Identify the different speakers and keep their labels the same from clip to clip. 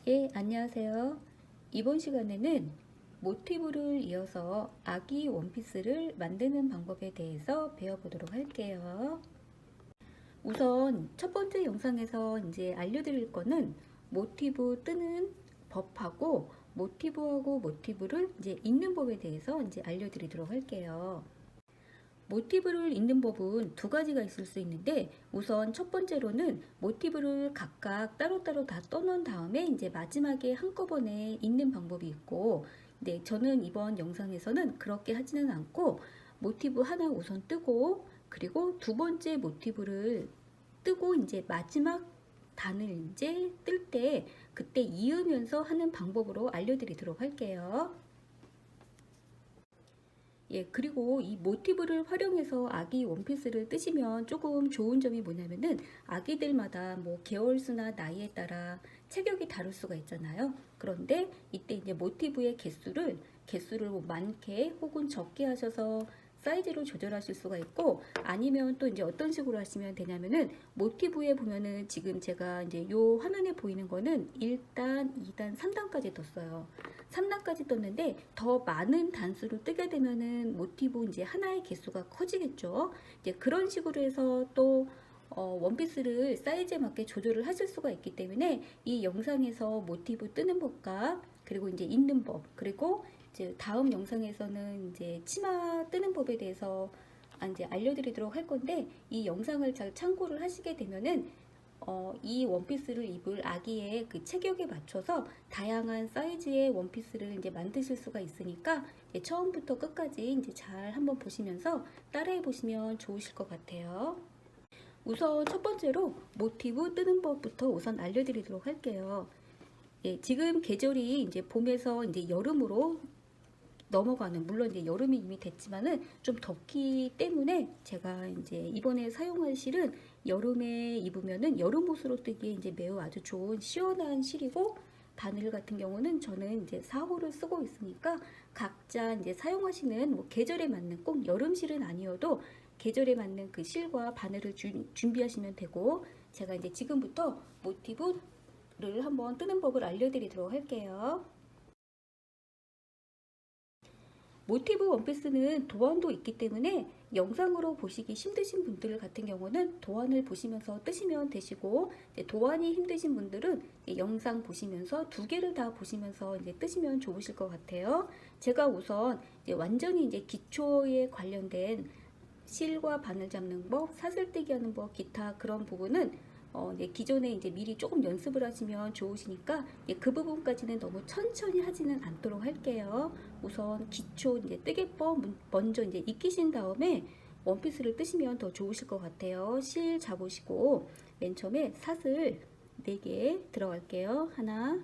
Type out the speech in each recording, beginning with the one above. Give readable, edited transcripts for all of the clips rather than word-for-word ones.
Speaker 1: 예, 안녕하세요. 이번 시간에는 모티브를 이어서 아기 원피스를 만드는 방법에 대해서 배워보도록 할게요. 우선 첫 번째 영상에서 이제 알려드릴 거는 모티브 뜨는 법하고 모티브하고 모티브를 이제 읽는 법에 대해서 이제 알려드리도록 할게요. 모티브를 읽는 법은 두 가지가 있을 수 있는데, 우선 첫 번째로는 모티브를 각각 따로따로 다 떠놓은 다음에 이제 마지막에 한꺼번에 읽는 방법이 있고, 네, 저는 이번 영상에서는 그렇게 하지는 않고 모티브 하나 우선 뜨고, 그리고 두 번째 모티브를 뜨고 이제 마지막 단을 이제 뜰 때 그때 이으면서 하는 방법으로 알려드리도록 할게요. 예, 그리고 이 모티브를 활용해서 아기 원피스를 뜨시면 조금 좋은 점이 뭐냐면은 아기들마다 뭐 계월수나 나이에 따라 체격이 다를 수가 있잖아요. 그런데 이때 이제 모티브의 개수를 뭐 많게 혹은 적게 하셔서 사이즈로 조절하실 수가 있고, 아니면 또 이제 어떤 식으로 하시면 되냐면은 모티브에 보면은 지금 제가 이제 요 화면에 보이는 거는 1단, 2단, 3단까지 떴어요. 3단까지 떴는데 더 많은 단수를 뜨게 되면은 모티브 이제 하나의 개수가 커지겠죠. 이제 그런 식으로 해서 또 원피스를 사이즈에 맞게 조절을 하실 수가 있기 때문에 이 영상에서 모티브 뜨는 법과 그리고 이제 읽는 법, 그리고 이제 다음 영상에서는 이제 치마 뜨는 법에 대해서 이제 알려드리도록 할 건데, 이 영상을 잘 참고를 하시게 되면은 이 원피스를 입을 아기의 그 체격에 맞춰서 다양한 사이즈의 원피스를 이제 만드실 수가 있으니까 이제 처음부터 끝까지 이제 잘 한번 보시면서 따라해 보시면 좋으실 것 같아요. 우선 첫 번째로 모티브 뜨는 법부터 우선 알려드리도록 할게요. 예, 지금 계절이 이제 봄에서 이제 여름으로 넘어가는, 물론 이제 여름이 이미 됐지만은 좀 덥기 때문에 제가 이제 이번에 사용할 실은 여름에 입으면은 여름 옷으로 뜨기에 이제 매우 아주 좋은 시원한 실이고, 바늘 같은 경우는 저는 이제 4호를 쓰고 있으니까 각자 이제 사용하시는 뭐 계절에 맞는, 꼭 여름 실은 아니어도 계절에 맞는 그 실과 바늘을 준비하시면 되고, 제가 이제 지금부터 모티브를 한번 뜨는 법을 알려드리도록 할게요. 모티브 원피스는 도안도 있기 때문에 영상으로 보시기 힘드신 분들 같은 경우는 도안을 보시면서 뜨시면 되시고, 도안이 힘드신 분들은 영상 보시면서 두 개를 다 보시면서 이제 뜨시면 좋으실 것 같아요. 제가 우선 완전히 이제 기초에 관련된 실과 바늘 잡는 법, 사슬뜨기 하는 법, 기타 그런 부분은 이제 기존에 이제 미리 조금 연습을 하시면 좋으시니까 그 부분까지는 너무 천천히 하지는 않도록 할게요. 우선 기초 이제 뜨개법 먼저 이제 익히신 다음에 원피스를 뜨시면 더 좋으실 것 같아요. 실 잡으시고 맨 처음에 사슬 4개 들어갈게요. 하나,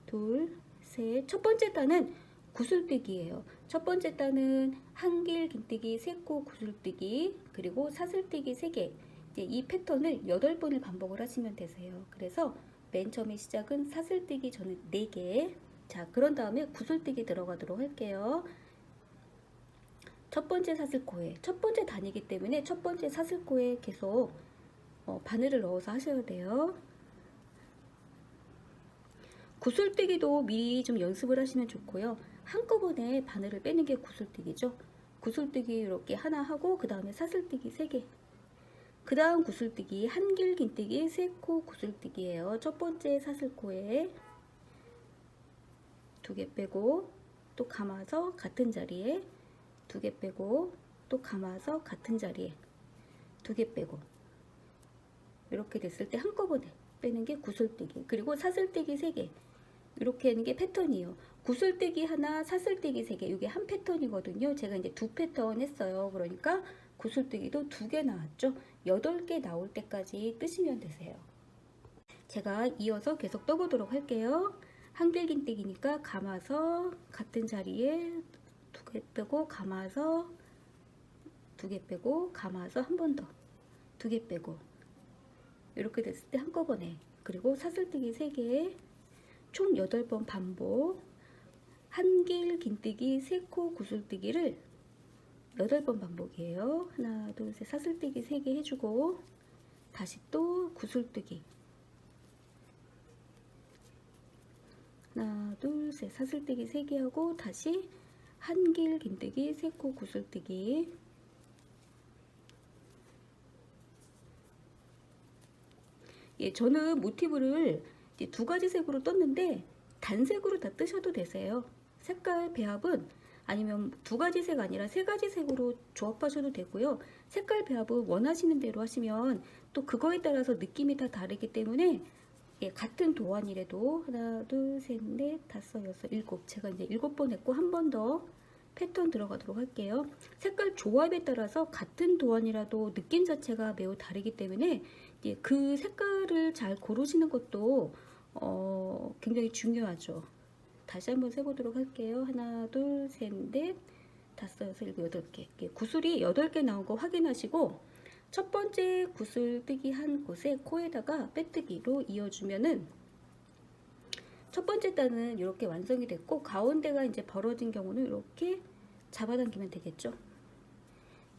Speaker 1: 둘, 셋. 첫 번째 단은 구슬뜨기예요. 첫 번째 단은 한길 긴뜨기, 세코 구슬뜨기, 그리고 사슬뜨기 3개. 이제 이 패턴을 8번을 반복을 하시면 되세요. 그래서 맨 처음에 시작은 사슬뜨기 저는 4개. 자, 그런 다음에 구슬뜨기 들어가도록 할게요. 첫 번째 사슬코에, 첫 번째 단이기 때문에 첫 번째 사슬코에 계속 바늘을 넣어서 하셔야 돼요. 구슬뜨기도 미리 좀 연습을 하시면 좋고요. 한꺼번에 바늘을 빼는 게 구슬뜨기죠. 구슬뜨기 이렇게 하나 하고 그 다음에 사슬뜨기 3개. 그 다음 구슬뜨기 한길 긴뜨기 3코 구슬뜨기예요. 첫 번째 사슬코에 2개 빼고 또 감아서 같은 자리에 2개 빼고 또 감아서 같은 자리에 2개 빼고, 이렇게 됐을 때 한꺼번에 빼는 게 구슬뜨기, 그리고 사슬뜨기 3개. 이렇게 하는 게 패턴이에요. 구슬뜨기 하나, 사슬뜨기 3개. 이게 한 패턴이거든요. 제가 이제 2패턴 했어요. 그러니까 구슬뜨기도 2개 나왔죠. 8개 나올 때까지 뜨시면 되세요. 제가 이어서 계속 떠보도록 할게요. 한길긴뜨기니까 감아서 같은 자리에 2개 빼고 감아서 2개 빼고 감아서 한 번 더 2개 빼고, 이렇게 됐을 때 한꺼번에, 그리고 사슬뜨기 3개, 총 8번 반복. 한길 긴뜨기 3코 구슬뜨기를 8번 반복이에요. 하나, 둘, 셋. 사슬뜨기 3개 해주고 다시 또 구슬뜨기, 하나, 둘, 셋. 사슬뜨기 3개 하고 다시 한길 긴뜨기, 3코 구슬뜨기. 예, 저는 모티브를 이제 2가지 색으로 떴는데 단색으로 다 뜨셔도 되세요. 색깔 배합은 아니면 2가지 색 아니라 3가지 색으로 조합하셔도 되고요. 색깔 배합은 원하시는 대로 하시면 또 그거에 따라서 느낌이 다 다르기 때문에 예, 같은 도안이라도 하나, 둘, 셋, 넷, 다섯, 여섯, 일곱. 제가 이제 7번 했고 한 번 더 패턴 들어가도록 할게요. 색깔 조합에 따라서 같은 도안이라도 느낌 자체가 매우 다르기 때문에 예, 그 색깔을 잘 고르시는 것도 굉장히 중요하죠. 다시 한번 세보도록 할게요. 하나, 둘, 셋, 넷, 다섯, 여섯, 일곱, 8개. 구슬이 8개 나온 거 확인하시고 첫 번째 구슬 뜨기 한 곳에 코에다가 빼뜨기로 이어주면은 첫 번째 단은 이렇게 완성이 됐고 가운데가 이제 벌어진 경우는 이렇게 잡아당기면 되겠죠.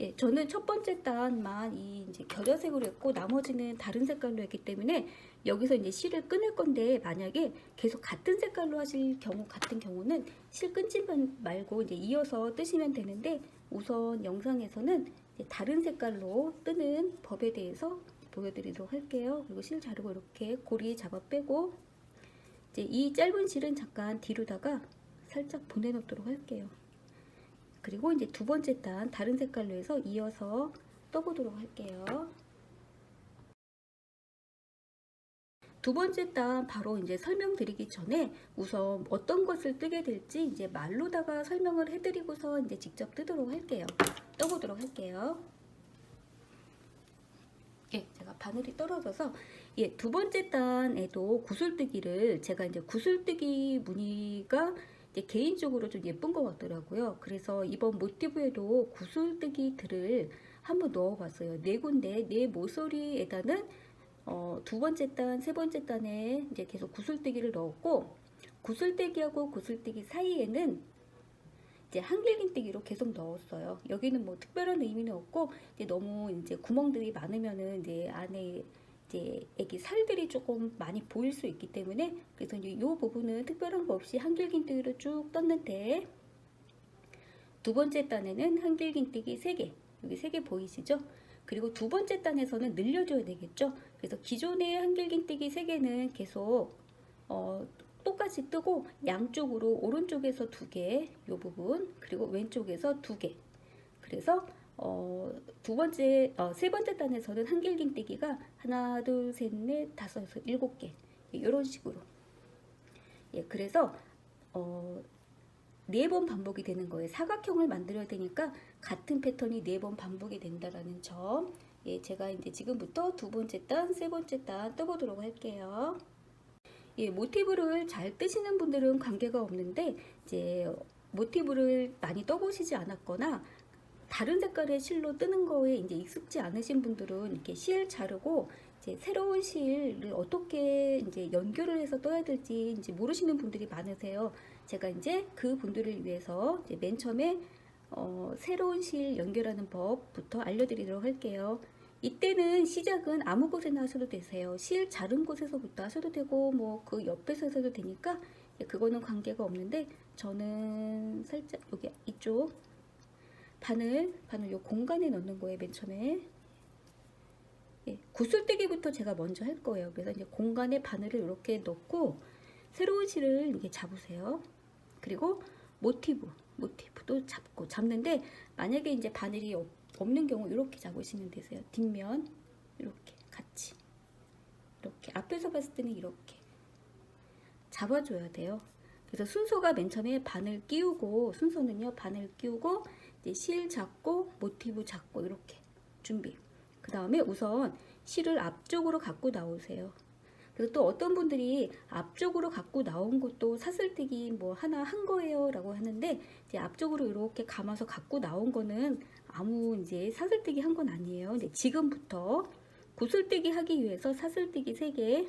Speaker 1: 예, 저는 첫 번째 단만 이 이제 겨자색으로 했고 나머지는 다른 색깔로 했기 때문에 여기서 이제 실을 끊을 건데 만약에 계속 같은 색깔로 하실 경우 같은 경우는 실 끊지 말고 이제 이어서 뜨시면 되는데 우선 영상에서는 이제 다른 색깔로 뜨는 법에 대해서 보여드리도록 할게요. 그리고 실 자르고 이렇게 고리 잡아 빼고 이제 이 짧은 실은 잠깐 뒤로다가 살짝 보내놓도록 할게요. 그리고 이제 2번째 단 다른 색깔로 해서 이어서 떠보도록 할게요. 2번째 단 바로 이제 설명드리기 전에 우선 어떤 것을 뜨게 될지 이제 말로다가 설명을 해드리고서 이제 직접 뜨도록 할게요. 떠보도록 할게요. 예, 제가 바늘이 떨어져서 예, 2번째 단에도 구슬뜨기를 제가 이제 구슬뜨기 무늬가 이제 개인적으로 좀 예쁜 것 같더라고요. 그래서 이번 모티브에도 구슬뜨기들을 한번 넣어봤어요. 4군데, 4모서리에다는 2번째 단, 3번째 단에 이제 계속 구슬뜨기를 넣었고 구슬뜨기하고 구슬뜨기 사이에는 이제 한길긴뜨기로 계속 넣었어요. 여기는 뭐 특별한 의미는 없고 이제 너무 이제 구멍들이 많으면은 이제 안에 이제 애기 살들이 조금 많이 보일 수 있기 때문에 그래서 이제 이 부분은 특별한 거 없이 한길긴뜨기로 쭉 떴는데 2번째 단에는 한길긴뜨기 3개 여기 3개 보이시죠? 그리고 2번째 단에서는 늘려줘야 되겠죠? 그래서 기존의 한길긴뜨기 3개는 계속 똑같이 뜨고 양쪽으로 오른쪽에서 2개 이 부분 그리고 왼쪽에서 2개 그래서 세 번째 단에서는 한길긴뜨기가 하나 둘 셋 넷 다섯 여섯 7개 이런 식으로 예 그래서 4번 반복이 되는 거예요. 사각형을 만들어야 되니까 같은 패턴이 4번 반복이 된다라는 점 예, 제가 이제 지금부터 2번째 단, 3번째 단 떠보도록 할게요. 예, 모티브를 잘 뜨시는 분들은 관계가 없는데 이제 모티브를 많이 떠보시지 않았거나 다른 색깔의 실로 뜨는 거에 이제 익숙지 않으신 분들은 이렇게 실 자르고 이제 새로운 실을 어떻게 이제 연결을 해서 떠야 될지 이제 모르시는 분들이 많으세요. 제가 이제 그 분들을 위해서 이제 맨 처음에 새로운 실 연결하는 법부터 알려드리도록 할게요. 이때는 시작은 아무 곳에나 하셔도 되세요. 실 자른 곳에서부터 하셔도 되고 뭐 그 옆에서 하셔도 되니까 그거는 관계가 없는데 저는 살짝 여기 이쪽 바늘 요 공간에 넣는 거예요. 맨 처음에 예, 구슬뜨기부터 제가 먼저 할 거예요. 그래서 이제 공간에 바늘을 이렇게 넣고 새로운 실을 이렇게 잡으세요. 그리고 모티브도 잡는데 만약에 이제 바늘이 없는 경우 이렇게 잡으시면 되세요. 뒷면 이렇게 같이 이렇게 앞에서 봤을 때는 이렇게 잡아줘야 돼요. 그래서 순서가 맨 처음에 바늘 끼우고 순서는요 바늘 끼우고 이제 실 잡고 모티브 잡고 이렇게 준비. 그 다음에 우선 실을 앞쪽으로 갖고 나오세요. 그리고 또 어떤 분들이 앞쪽으로 갖고 나온 것도 사슬뜨기 뭐 하나 한 거예요 라고 하는데 이제 앞쪽으로 이렇게 감아서 갖고 나온 거는 아무 이제 사슬뜨기 한 건 아니에요. 근데 지금부터 구슬뜨기 하기 위해서 사슬뜨기 3개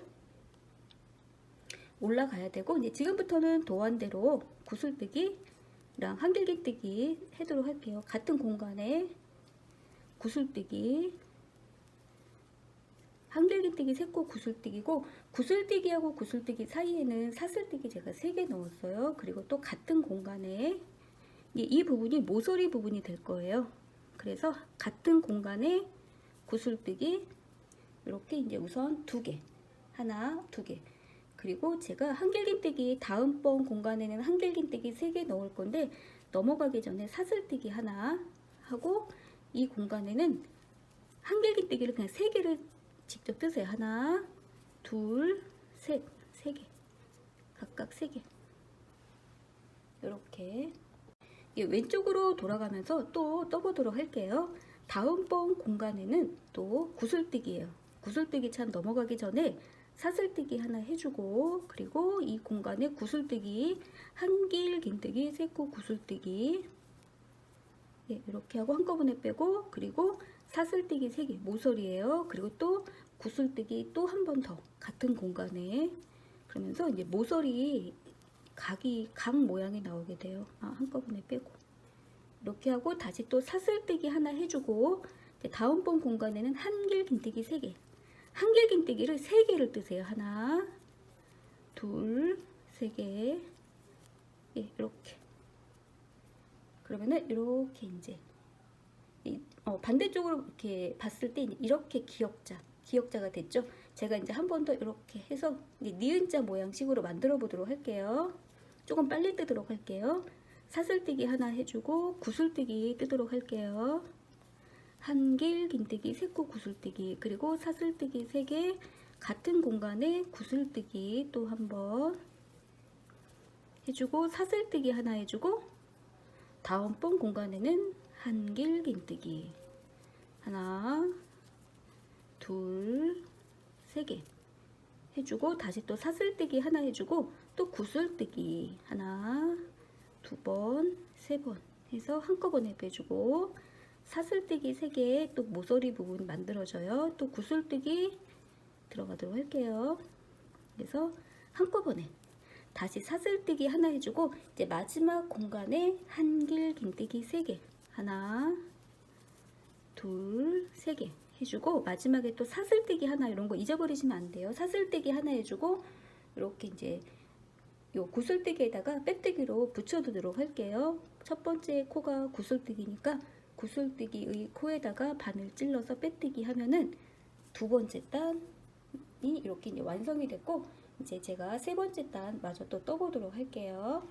Speaker 1: 올라가야 되고 이제 지금부터는 도안대로 구슬뜨기랑 한길기뜨기 해도록 할게요. 같은 공간에 구슬뜨기 한길긴뜨기 3코 구슬뜨기고, 구슬뜨기하고 구슬뜨기 사이에는 사슬뜨기 제가 3개 넣었어요. 그리고 또 같은 공간에 이 부분이 모서리 부분이 될 거예요. 그래서 같은 공간에 구슬뜨기 이렇게 이제 우선 2개, 하나, 2개. 그리고 제가 한길긴뜨기 다음번 공간에는 한길긴뜨기 3개 넣을 건데, 넘어가기 전에 사슬뜨기 하나 하고, 이 공간에는 한길긴뜨기를 그냥 3개를 직접 뜨세요. 하나, 둘, 셋, 3개. 각각 3개. 이렇게 왼쪽으로 돌아가면서 또 떠보도록 할게요. 다음번 공간에는 또 구슬뜨기예요. 구슬뜨기 참 넘어가기 전에 사슬뜨기 하나 해주고, 그리고 이 공간에 구슬뜨기 한길긴뜨기 3코 구슬뜨기 이렇게 하고 한꺼번에 빼고, 그리고 사슬뜨기 3개 모서리예요. 그리고 또 구슬뜨기 또 한 번 더 같은 공간에, 그러면서 이제 모서리 각 모양이 나오게 돼요. 한꺼번에 빼고 이렇게 하고, 다시 또 사슬뜨기 하나 해주고, 다음번 공간에는 한길긴뜨기 3개, 한길긴뜨기를 3개를 뜨세요. 하나, 둘, 3개. 이렇게. 그러면은 이렇게 이제 반대쪽으로 이렇게 봤을 때 이렇게 기역자가 됐죠. 제가 이제 한 번 더 이렇게 해서 니은자 모양식으로 만들어 보도록 할게요. 조금 빨리 뜨도록 할게요. 사슬뜨기 하나 해주고 구슬뜨기 뜨도록 할게요. 한길긴뜨기 3코 구슬뜨기, 그리고 사슬뜨기 3개, 같은 공간에 구슬뜨기 또 한 번 해주고, 사슬뜨기 하나 해주고, 다음번 공간에는 한길긴뜨기 하나, 둘, 3개 해주고, 다시 또 사슬뜨기 하나 해주고, 또 구슬뜨기 하나, 2번, 3번 해서 한꺼번에 빼주고, 사슬뜨기 3개, 또 모서리 부분 만들어져요. 또 구슬뜨기 들어가도록 할게요. 그래서 한꺼번에 다시 사슬뜨기 하나 해주고, 이제 마지막 공간에 한길긴뜨기 3개 하나, 둘, 3개 해주고, 마지막에 또 사슬뜨기 하나, 이런 거 잊어버리시면 안 돼요. 사슬뜨기 하나 해주고, 이렇게 이제 요 구슬뜨기에다가 빼뜨기로 붙여두도록 할게요. 첫 번째 코가 구슬뜨기니까 구슬뜨기의 코에다가 바늘 찔러서 빼뜨기 하면은 두 번째 단이 이렇게 이제 완성이 됐고, 이제 제가 세 번째 단 마저 또 떠보도록 할게요.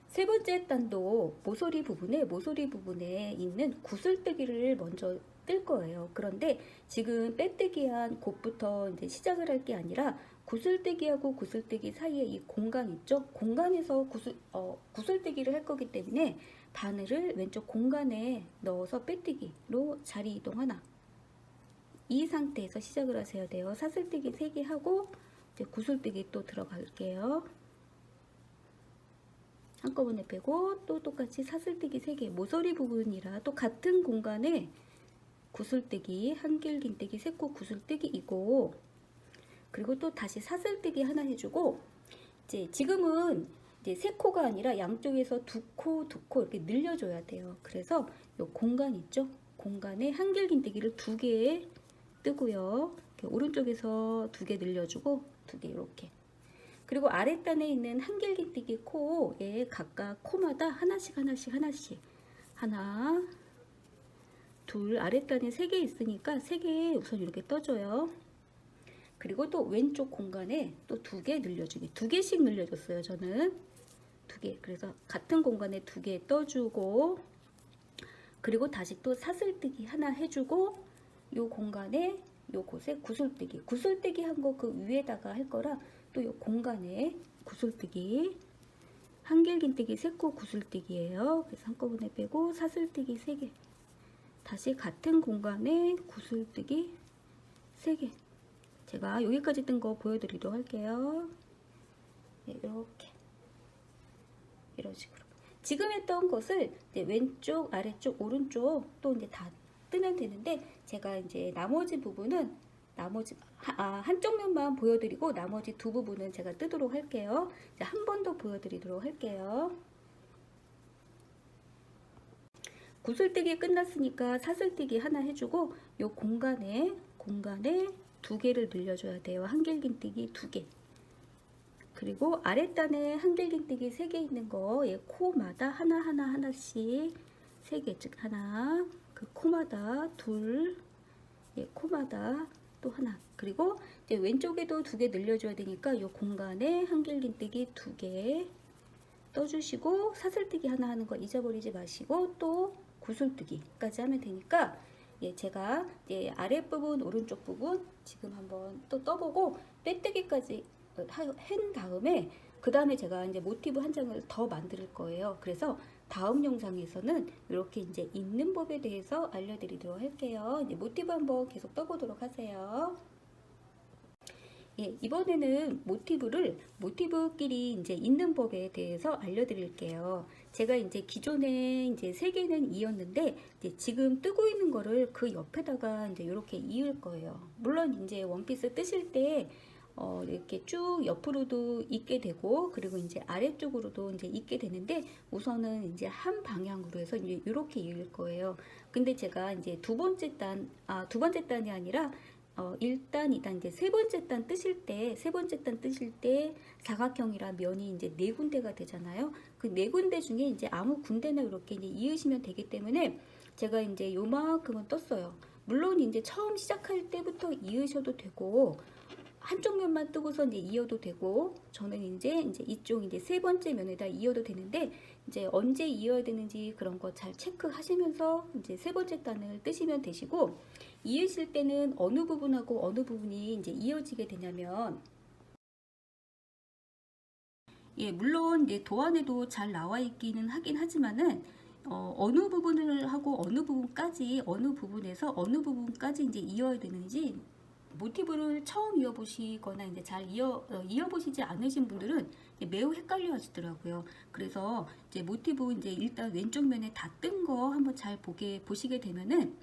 Speaker 1: 세 번째 단도 모서리 부분에 있는 구슬뜨기를 먼저 뜰 거예요. 그런데 지금 빼뜨기한 곳부터 이제 시작을 할 게 아니라, 구슬뜨기하고 구슬뜨기 사이에 이 공간 있죠? 공간에서 구슬뜨기를 할 거기 때문에 바늘을 왼쪽 공간에 넣어서 빼뜨기로 자리 이동하나, 이 상태에서 시작을 하셔야 돼요. 사슬뜨기 3개 하고 이제 구슬뜨기 또 들어갈게요. 한꺼번에 빼고, 또 똑같이 사슬뜨기 3개, 모서리 부분이라 또 같은 공간에 구슬뜨기, 한길긴뜨기 3코 구슬뜨기이고, 그리고 또 다시 사슬뜨기 하나 해주고, 이제 지금은 이제 3코가 아니라 양쪽에서 2코, 2코 이렇게 늘려줘야 돼요. 그래서 이 공간 있죠? 공간에 한길긴뜨기를 2개 뜨고요. 이렇게 오른쪽에서 2개 늘려주고, 2개 이렇게. 그리고 아랫단에 있는 한길긴뜨기 코에 각각 코마다 하나씩 하나, 둘, 아랫단에 3개 있으니까 3개 우선 이렇게 떠줘요. 그리고 또 왼쪽 공간에 또 2개 늘려주기, 2개씩 늘려줬어요. 저는 2개. 그래서 같은 공간에 2개 떠주고, 그리고 다시 또 사슬뜨기 하나 해주고, 요 공간에 요 곳에 구슬뜨기 한 거 그 위에다가 할 거라, 또 요 공간에 구슬뜨기, 한길긴뜨기 3코 구슬뜨기예요. 그래서 한꺼번에 빼고 사슬뜨기 3개, 다시 같은 공간에 구슬뜨기 3개. 제가 여기까지 뜬 거 보여드리도록 할게요. 네, 이렇게 이런 식으로 지금 했던 것을 이제 왼쪽, 아래쪽, 오른쪽 또 이제 다 뜨면 되는데, 제가 이제 나머지 부분은 한쪽 면만 보여드리고 나머지 두 부분은 제가 뜨도록 할게요. 한 번 더 보여드리도록 할게요. 구슬뜨기 끝났으니까 사슬뜨기 하나 해주고, 요 공간에 공간에 2개를 늘려줘야 돼요. 한길긴뜨기 2개. 그리고 아랫단에 한길긴뜨기 3개 있는 거, 코마다 하나씩 3개, 즉 하나, 그 코마다 둘, 코마다 또 하나. 그리고 이제 왼쪽에도 2개 늘려줘야 되니까 이 공간에 한길긴뜨기 2개 떠주시고, 사슬뜨기 하나 하는 거 잊어버리지 마시고, 또 구슬뜨기까지 하면 되니까, 제가 아랫부분, 오른쪽 부분 지금 한번 또 떠보고 빼뜨기까지 한 다음에, 그 다음에 제가 이제 모티브 한 장을 더 만들 거예요. 그래서 다음 영상에서는 이렇게 이제 있는 법에 대해서 알려드리도록 할게요. 이제 모티브 한번 계속 떠보도록 하세요. 이번에는 모티브끼리 이제 있는 법에 대해서 알려드릴게요. 제가 이제 기존에 이제 3개는 이었는데, 이제 지금 뜨고 있는 거를 그 옆에다가 이제 이렇게 이을 거예요. 물론 이제 원피스 뜨실 때 이렇게 쭉 옆으로도 있게 되고, 그리고 이제 아래쪽으로도 이제 있게 되는데, 우선은 이제 한 방향으로 해서 이제 이렇게 이을 거예요. 근데 제가 이제 두 번째 단이 아니라 1단, 2단, 이제 세 번째 단 뜨실 때 사각형이라 면이 이제 4군데가 되잖아요. 그 4군데 중에 이제 아무 군데나 이렇게 이제 이으시면 되기 때문에 제가 이제 요만큼은 떴어요. 물론 이제 처음 시작할 때부터 이으셔도 되고, 한쪽 면만 뜨고서 이제 이어도 되고, 저는 이제 이쪽 이제 세 번째 면에다 이어도 되는데, 이제 언제 이어야 되는지 그런 거 잘 체크하시면서 이제 세 번째 단을 뜨시면 되시고, 이으실 때는 어느 부분하고 어느 부분이 이제 이어지게 되냐면, 물론 이제 도안에도 잘 나와 있기는 하긴 하지만은, 어느 부분을 하고 어느 부분에서 어느 부분까지 이제 이어야 되는지, 모티브를 처음 이어보시거나 이제 잘 이어보시지 않으신 분들은 매우 헷갈려 하시더라고요. 그래서 이제 모티브 이제 일단 왼쪽 면에 다 뜬 거 한번 잘 보시게 되면은,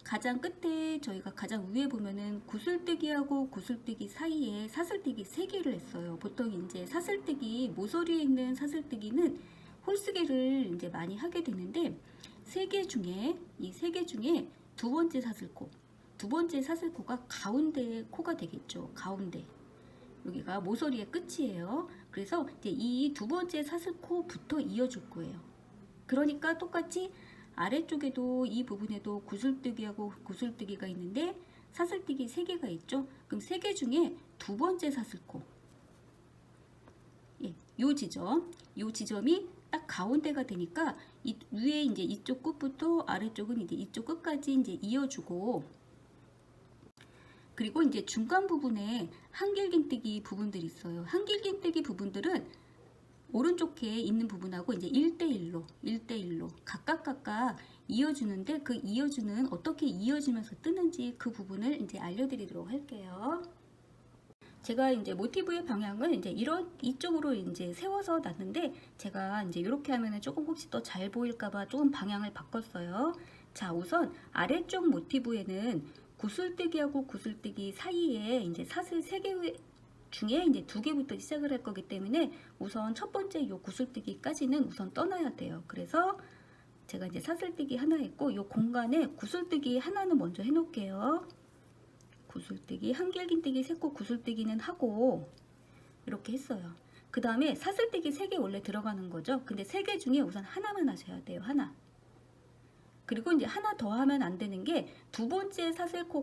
Speaker 1: 가장 끝에 저희가 가장 위에 보면은 구슬뜨기하고 구슬뜨기 사이에 사슬뜨기 3개를 했어요. 보통 이제 사슬뜨기, 모서리에 있는 사슬뜨기는 홀스개를 이제 많이 하게 되는데, 이 3개 중에 두 번째 사슬코가 가운데 코가 되겠죠. 가운데. 여기가 모서리의 끝이에요. 그래서 이제 이 두 번째 사슬코부터 이어줄 거예요. 그러니까 똑같이 아래쪽에도 이 부분에도 구슬뜨기하고 구슬뜨기가 있는데, 사슬뜨기 3개가 있죠. 그럼 3개 중에 두 번째 사슬코, 요 지점이 딱 가운데가 되니까, 이 위에 이제 이쪽 끝부터 아래쪽은 이제 이쪽 끝까지 이제 이어주고, 그리고 이제 중간 부분에 한길긴뜨기 부분들이 있어요. 한길긴뜨기 부분들은 오른쪽에 있는 부분하고 이제 1대1로 각각 이어주는데, 그 이어주는 어떻게 이어지면서 뜨는지 그 부분을 이제 알려드리도록 할게요. 제가 이제 모티브의 방향을 이제 이쪽으로 이제 세워서 놨는데, 제가 이제 이렇게 하면은 조금 혹시 더 잘 보일까봐 조금 방향을 바꿨어요. 자, 우선 아래쪽 모티브에는 구슬뜨기하고 구슬뜨기 사이에 이제 사슬 3개 중에 이제 2개부터 시작을 할 거기 때문에, 우선 첫 번째 요 구슬뜨기까지는 우선 떠나야 돼요. 그래서 제가 이제 사슬뜨기 하나 했고, 요 공간에 구슬뜨기 하나는 먼저 해놓을게요. 구슬뜨기, 한길긴뜨기 3코 구슬뜨기는 하고, 이렇게 했어요. 그 다음에 사슬뜨기 3개 원래 들어가는 거죠. 근데 3개 중에 우선 하나만 하셔야 돼요. 하나. 그리고 이제 하나 더 하면 안 되는 게, 두 번째 사슬코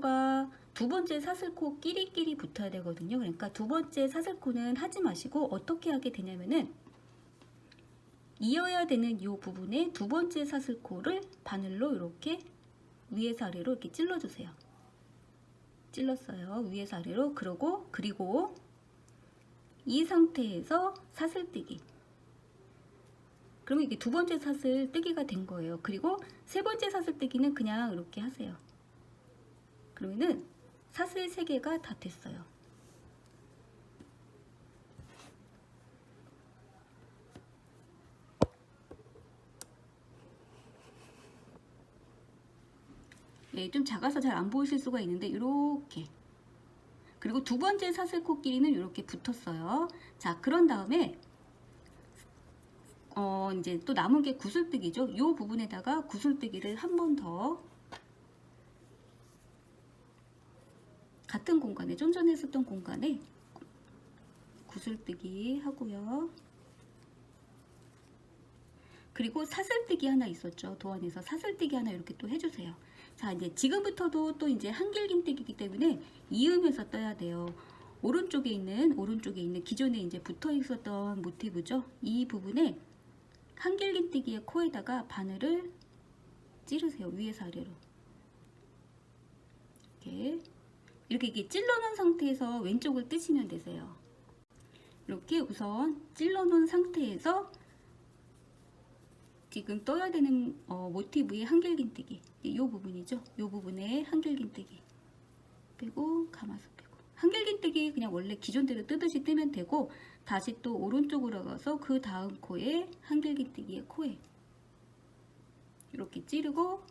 Speaker 1: 끼리끼리 붙어야 되거든요. 그러니까 두 번째 사슬코는 하지 마시고, 어떻게 하게 되냐면은, 이어야 되는 이 부분에 두 번째 사슬코를 바늘로 이렇게 위에서 아래로 이렇게 찔러주세요. 찔렀어요. 위에서 아래로. 그리고 이 상태에서 사슬뜨기. 그러면 이게 두 번째 사슬뜨기가 된 거예요. 그리고 세 번째 사슬뜨기는 그냥 이렇게 하세요. 그러면은 사슬 3개가 다 됐어요. 좀 작아서 잘 안 보이실 수가 있는데, 이렇게. 그리고 두 번째 사슬코끼리는 이렇게 붙었어요. 자, 그런 다음에 이제 또 남은 게 구슬뜨기죠. 이 부분에다가 구슬뜨기를 한 번 더 같은 공간에, 좀 전에 했었던 공간에 구슬뜨기 하고요. 그리고 사슬뜨기 하나 있었죠. 도안에서 사슬뜨기 하나 이렇게 또 해주세요. 자, 이제 지금부터도 또 이제 한길긴뜨기이기 때문에 이으면서 떠야 돼요. 오른쪽에 있는 기존에 이제 붙어 있었던 모티브죠. 이 부분에 한길긴뜨기의 코에다가 바늘을 찌르세요. 위에서 아래로. 이렇게 찔러 놓은 상태에서 왼쪽을 뜨시면 되세요. 이렇게 우선 찔러 놓은 상태에서 지금 떠야 되는 모티브의 한길긴뜨기, 이 부분이죠. 이 부분에 한길긴뜨기 빼고 감아서 빼고, 한길긴뜨기 그냥 원래 기존대로 뜨듯이 뜨면 되고, 다시 또 오른쪽으로 가서 그 다음 코에 한길긴뜨기의 코에 이렇게 찌르고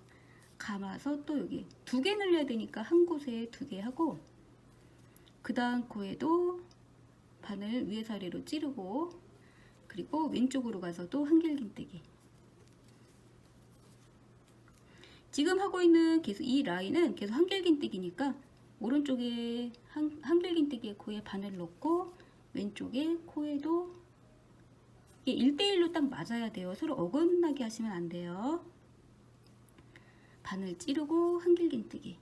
Speaker 1: 감아서 또 여기 2개 늘려야 되니까 한 곳에 2개 하고, 그 다음 코에도 바늘 위에서 아래로 찌르고, 그리고 왼쪽으로 가서도 한길긴뜨기. 지금 하고 있는 계속 이 라인은 계속 한길긴뜨기니까 오른쪽에 한길긴뜨기의 코에 바늘 넣고, 왼쪽에 코에도 이게 1대1로 딱 맞아야 돼요. 서로 어긋나게 하시면 안 돼요. 바늘 찌르고 한길긴뜨기.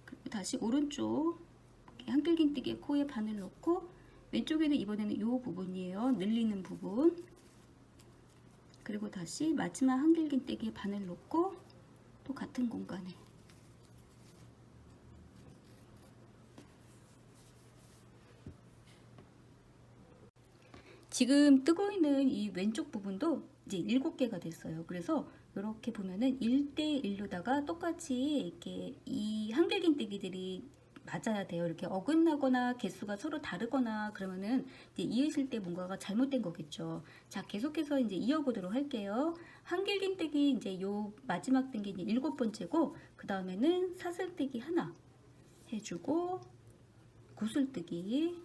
Speaker 1: 그리고 다시 오른쪽 한길긴뜨기의 코에 바늘 넣고, 왼쪽에는 이번에는 이 부분이에요. 늘리는 부분. 그리고 다시 마지막 한길긴뜨기에 바늘 넣고 또 같은 공간에 지금 뜨고 있는 이 왼쪽 부분도 이제 7개가 됐어요. 그래서 이렇게 보면은 1대1로다가 똑같이 이렇게 이 한길긴뜨기들이 맞아야 돼요. 이렇게 어긋나거나 개수가 서로 다르거나 그러면은 이제 이으실 때 뭔가가 잘못된 거겠죠. 자, 계속해서 이제 이어보도록 할게요. 한길긴뜨기 이제 요 마지막 뜬 게 이제 7번째고, 그 다음에는 사슬뜨기 하나 해주고, 구슬뜨기,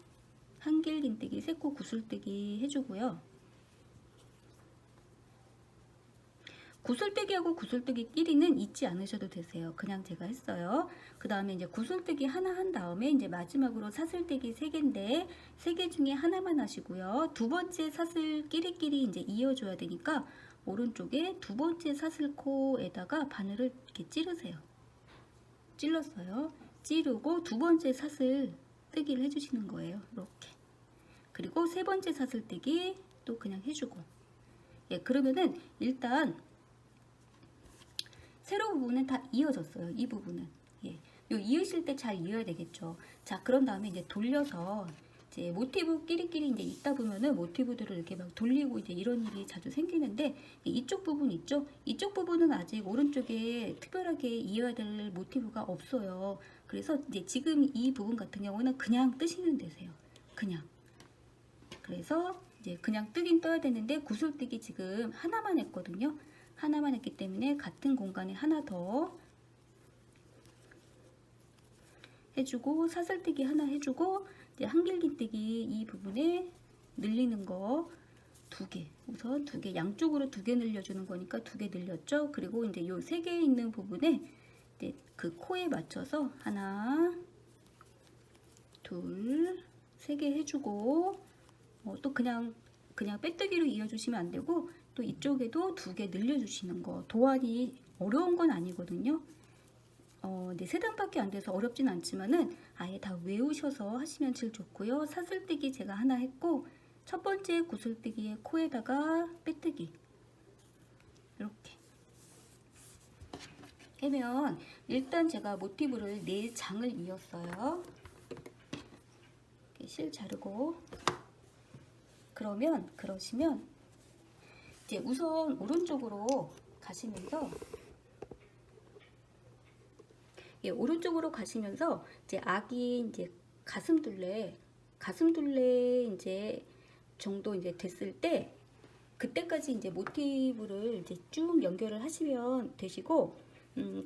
Speaker 1: 한길긴뜨기, 세코 구슬뜨기 해주고요. 구슬뜨기하고 구슬뜨기끼리는 잊지 않으셔도 되세요. 그냥 제가 했어요. 그 다음에 이제 구슬뜨기 하나 한 다음에 이제 마지막으로 사슬뜨기 3개인데 3개 중에 하나만 하시고요. 2번째 사슬 끼리끼리 이제 이어줘야 되니까 오른쪽에 2번째 사슬코에다가 바늘을 이렇게 찌르세요. 찔렀어요. 찌르고 2번째 사슬 뜨기를 해주시는 거예요. 이렇게. 그리고 3번째 사슬 뜨기 또 그냥 해주고. 예, 그러면은 일단 세로 부분은 다 이어졌어요. 이 부분은. 예. 요 이으실 때 잘 이어야 되겠죠. 자, 그런 다음에 이제 돌려서 이제 모티브 끼리끼리 이제 있다 보면은 모티브들을 이렇게 막 돌리고 이제 이런 일이 자주 생기는데, 이쪽 부분 있죠? 이쪽 부분은 아직 오른쪽에 특별하게 이어야 될 모티브가 없어요. 그래서 이제 지금 이 부분 같은 경우는 그냥 뜨시면 되세요. 그냥. 그래서 이제 그냥 뜨긴 떠야 되는데 구슬뜨기 지금 하나만 했거든요. 하나만 했기 때문에 같은 공간에 하나 더 해주고, 사슬뜨기 하나 해주고, 이제 한길긴뜨기 이 부분에 늘리는 거 2개, 우선 2개, 양쪽으로 2개 늘려주는 거니까 2개 늘렸죠. 그리고 이제 요 3개 있는 부분에 이제 그 코에 맞춰서 하나, 둘, 3개 해주고, 또 그냥 빼뜨기로 이어주시면 안 되고, 또 이쪽에도 2개 늘려주시는 거. 도안이 어려운 건 아니거든요. 네, 3단밖에 안 돼서 어렵진 않지만은 아예 다 외우셔서 하시면 제일 좋고요. 사슬뜨기 제가 하나 했고, 첫 번째 구슬뜨기의 코에다가 빼뜨기 이렇게 하면 일단 제가 모티브를 4장을 이었어요. 이렇게 실 자르고, 그러시면 이제 우선 오른쪽으로 가시면서, 예, 오른쪽으로 가시면서 이제 아기 이제 가슴둘레 이제 정도 이제 됐을 때, 그때까지 이제 모티브를 이제 쭉 연결을 하시면 되시고,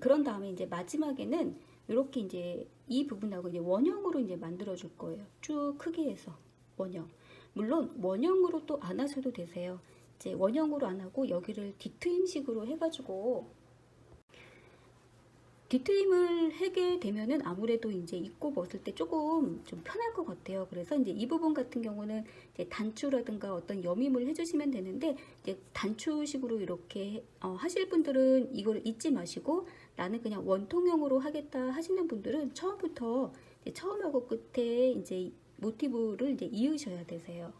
Speaker 1: 그런 다음에 이제 마지막에는 이렇게 이제 이 부분하고 이제 원형으로 이제 만들어 줄 거예요. 쭉 크게 해서 원형. 물론 원형으로 또 안 하셔도 되세요. 이제 원형으로 안 하고 여기를 뒤트임식으로 해가지고 뒤트임을 하게 되면은 아무래도 이제 입고 벗을 때 조금 좀 편할 것 같아요. 그래서 이제 이 부분 같은 경우는 이제 단추라든가 어떤 여밈을 해주시면 되는데, 이제 단추식으로 이렇게 하실 분들은 이걸 잊지 마시고, 나는 그냥 원통형으로 하겠다 하시는 분들은 처음부터 이제 처음하고 끝에 이제 모티브를 이제 이으셔야 되세요.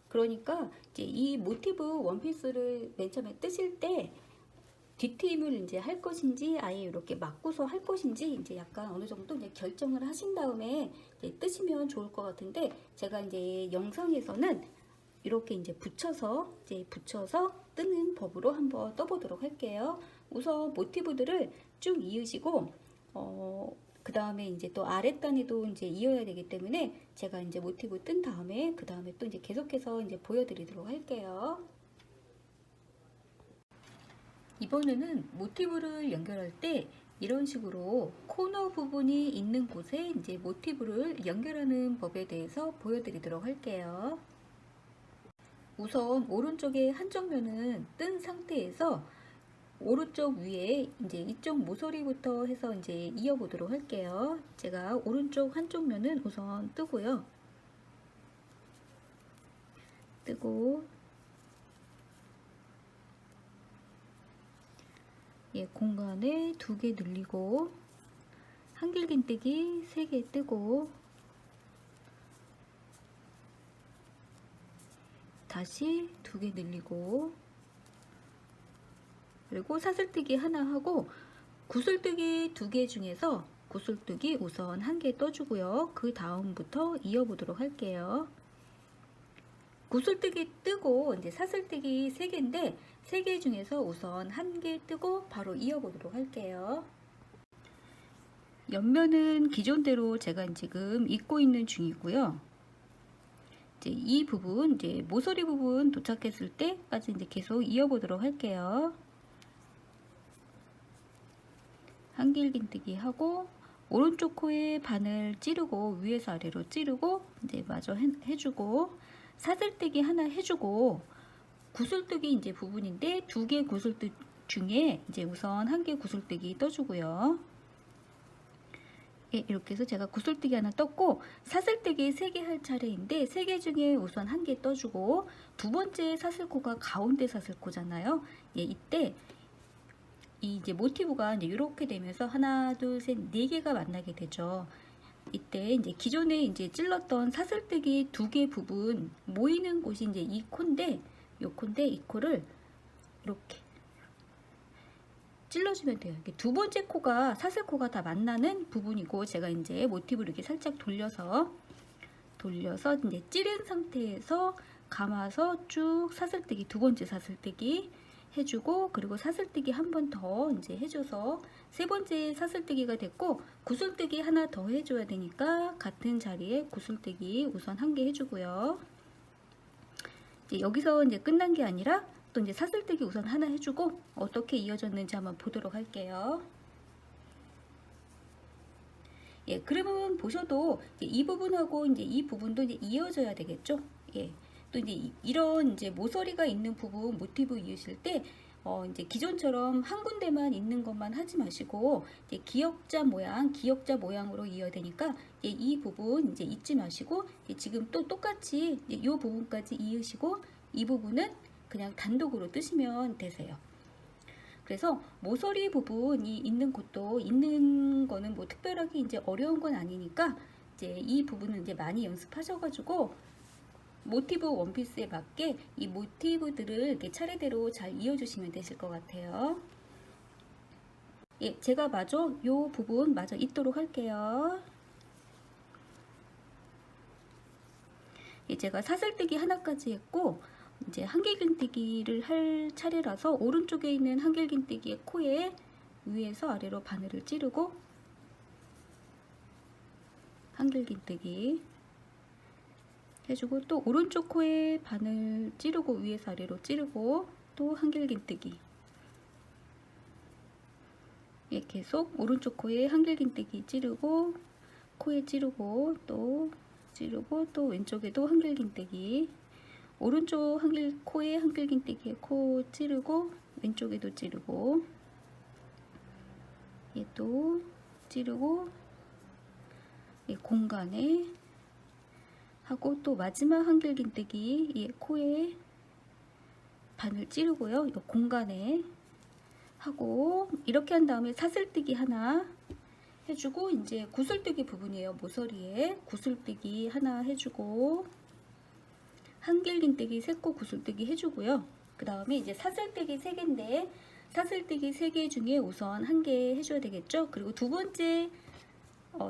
Speaker 1: 그러니까 이제 이 모티브 원피스를 맨 처음에 뜨실 때 뒤트임을 이제 할 것인지 아예 이렇게 막고서 할 것인지 이제 약간 어느 정도 이제 결정을 하신 다음에 이제 뜨시면 좋을 것 같은데, 제가 이제 영상에서는 이렇게 이제 붙여서 뜨는 법으로 한번 떠보도록 할게요. 우선 모티브들을 쭉 이으시고 그 다음에 이제 또 아랫단에도 이제 이어야 되기 때문에 제가 이제 모티브 뜬 다음에 그 다음에 또 이제 계속해서 이제 보여드리도록 할게요. 이번에는 모티브를 연결할 때 이런 식으로 코너 부분이 있는 곳에 이제 모티브를 연결하는 법에 대해서 보여드리도록 할게요. 우선 오른쪽에 한쪽 면은 뜬 상태에서 오른쪽 위에 이제 이쪽 모서리부터 해서 이제 이어보도록 할게요. 제가 오른쪽 한쪽 면은 우선 뜨고요. 뜨고 공간에 2개 늘리고 한길긴뜨기 3개 뜨고 다시 2개 늘리고 그리고 사슬뜨기 하나 하고 구슬뜨기 2개 중에서 구슬뜨기 우선 1개 떠주고요. 그 다음부터 이어보도록 할게요. 구슬뜨기 뜨고 이제 사슬뜨기 3개인데 3개 중에서 우선 1개 뜨고 바로 이어보도록 할게요. 옆면은 기존대로 제가 지금 입고 있는 중이고요. 이제 이 부분 이제 모서리 부분 도착했을 때까지 이제 계속 이어보도록 할게요. 한길긴뜨기 하고 오른쪽 코에 바늘 찌르고 위에서 아래로 찌르고 이제 마저 해주고 사슬뜨기 하나 해주고 구슬뜨기 이제 부분인데 2개 구슬뜨기 중에 이제 우선 1개 구슬뜨기 떠주고요. 이렇게 해서 제가 구슬뜨기 하나 떴고 사슬뜨기 3개 할 차례인데 3개 중에 우선 1개 떠주고 두 번째 사슬코가 가운데 사슬코잖아요. 이때 이제 모티브가 이제 이렇게 되면서 하나, 둘, 셋, 4개가 만나게 되죠. 이때 이제 기존에 이제 찔렀던 사슬뜨기 2개 부분 모이는 곳이 이제 이 코인데, 이 코를 이렇게 찔러주면 돼요. 이렇게 두 번째 코가 사슬코가 다 만나는 부분이고, 제가 이제 모티브를 이렇게 살짝 돌려서 이제 찌른 상태에서 감아서 쭉 사슬뜨기 두 번째 사슬뜨기 해주고 그리고 사슬뜨기 한 번 더 이제 해줘서 3번째 사슬뜨기가 됐고 구슬뜨기 하나 더 해줘야 되니까 같은 자리에 구슬뜨기 우선 1개 해주고요. 이제 여기서 이제 끝난 게 아니라 또 이제 사슬뜨기 우선 하나 해주고 어떻게 이어졌는지 한번 보도록 할게요. 그러면 보셔도 이 부분하고 이제 이 부분도 이제 이어져야 되겠죠. 또 이제 이런 이제 모서리가 있는 부분 모티브 이으실 때 이제 기존처럼 한 군데만 있는 것만 하지 마시고 이제 기역자 모양으로 이어야 되니까 이 부분 이제 잊지 마시고 지금 또 똑같이 이 부분까지 이으시고 이 부분은 그냥 단독으로 뜨시면 되세요. 그래서 모서리 부분이 있는 곳도 있는 거는 뭐 특별하게 이제 어려운 건 아니니까 이제 이 부분은 이제 많이 연습하셔가지고 모티브 원피스에 맞게 이 모티브들을 이렇게 차례대로 잘 이어주시면 되실 것 같아요. 제가 마저 요 부분 마저 있도록 할게요. 제가 사슬뜨기 하나까지 했고 이제 한길긴뜨기를 할 차례라서 오른쪽에 있는 한길긴뜨기의 코에 위에서 아래로 바늘을 찌르고 한길긴뜨기 해주고 또 오른쪽 코에 바늘 찌르고 위에서 아래로 찌르고 또 한길긴뜨기 계속 오른쪽 코에 한길긴뜨기 찌르고 코에 찌르고 또 왼쪽에도 한길긴뜨기 오른쪽 코에 한길긴뜨기에 코 찌르고 왼쪽에도 찌르고 얘도 찌르고 공간에 하고, 또 마지막 한길긴뜨기 이 코에 바늘 찌르고요. 이 공간에 하고, 이렇게 한 다음에 사슬뜨기 하나 해주고, 이제 구슬뜨기 부분이에요. 모서리에 구슬뜨기 하나 해주고, 한길긴뜨기 3코 구슬뜨기 해주고요. 그 다음에 이제 사슬뜨기 3개인데, 사슬뜨기 3개 중에 우선 1개 해줘야 되겠죠. 그리고 두 번째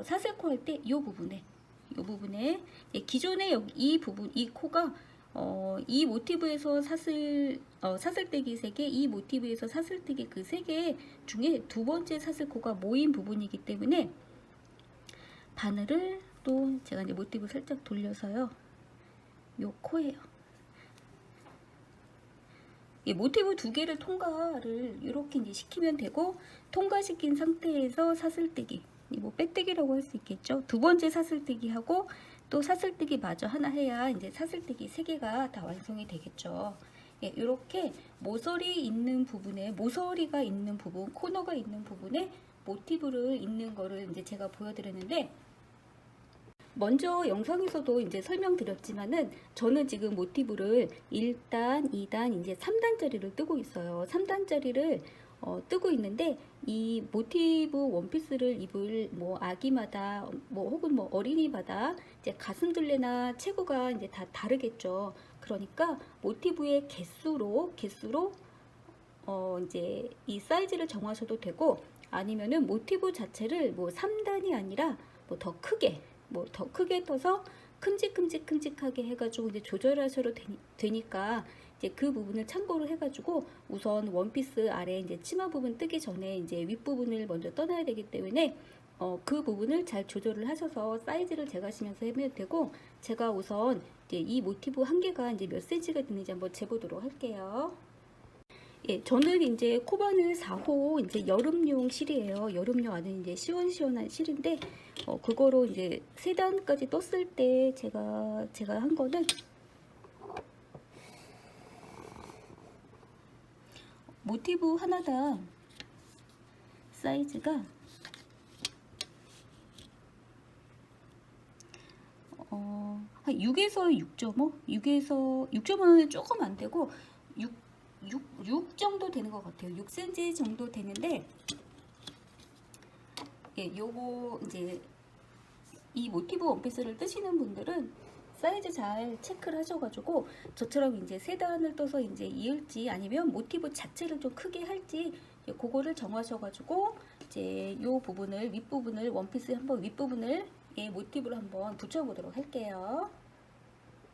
Speaker 1: 사슬코 할 때 이 부분에 기존에 여기 이 부분, 이 코가 이 모티브에서 사슬뜨기 3개, 이 모티브에서 사슬뜨기 그 3개 중에 두 번째 사슬코가 모인 부분이기 때문에 바늘을 또 제가 이제 모티브 살짝 돌려서요. 요 코예요. 이 모티브 2개를 통과를 이렇게 이제 시키면 되고, 통과시킨 상태에서 사슬뜨기, 뭐 빼뜨기라고 할 수 있겠죠. 두 번째 사슬뜨기 하고 또 사슬뜨기 마저 하나 해야 이제 사슬뜨기 3개가 다 완성이 되겠죠. 예, 이렇게 모서리 있는 부분에, 모서리가 있는 부분, 코너가 있는 부분에 모티브를 있는 거를 이제 제가 보여드렸는데, 먼저 영상에서도 이제 설명드렸지만은 저는 지금 모티브를 1단, 2단, 이제 3단짜리를 뜨고 있어요. 3단짜리를 뜨고 있는데, 이 모티브 원피스를 입을 뭐 아기마다 뭐 혹은 뭐 어린이마다 이제 가슴둘레나 체구가 이제 다 다르겠죠. 그러니까 모티브의 개수로 이제 이 사이즈를 정하셔도 되고, 아니면은 모티브 자체를 뭐 3단이 아니라 뭐 더 크게 떠서 큼직큼직하게 해가지고 이제 조절하셔도 되니까, 이제 그 부분을 참고로 해가지고 우선 원피스 아래 이제 치마 부분 뜨기 전에 이제 윗부분을 먼저 떠나야 되기 때문에 그 부분을 잘 조절을 하셔서 사이즈를 재가시면서 하면 되고, 제가 우선 이제 이 모티브 한 개가 이제 몇 cm가 되는지 한번 재보도록 할게요. 예, 저는 이제 코바늘 4호 이제 여름용 실이에요. 여름용 안에 이제 시원시원한 실인데, 그거로 이제 3단까지 떴을 때 제가 한 거는 모티브 하나당 사이즈가 한 6에서 6.5, 6.5는 조금 안 되고 6 정도 되는 것 같아요. 6cm 정도 되는데, 예, 요거 이제 이 모티브 원피스를 뜨시는 분들은 사이즈 잘 체크를 하셔가지고, 저처럼 이제 3단을 떠서 이제 이을지 아니면 모티브 자체를 좀 크게 할지, 그거를 정하셔가지고 이제 요 부분을, 윗부분을, 원피스 한번 윗부분을 모티브로 한번 붙여보도록 할게요.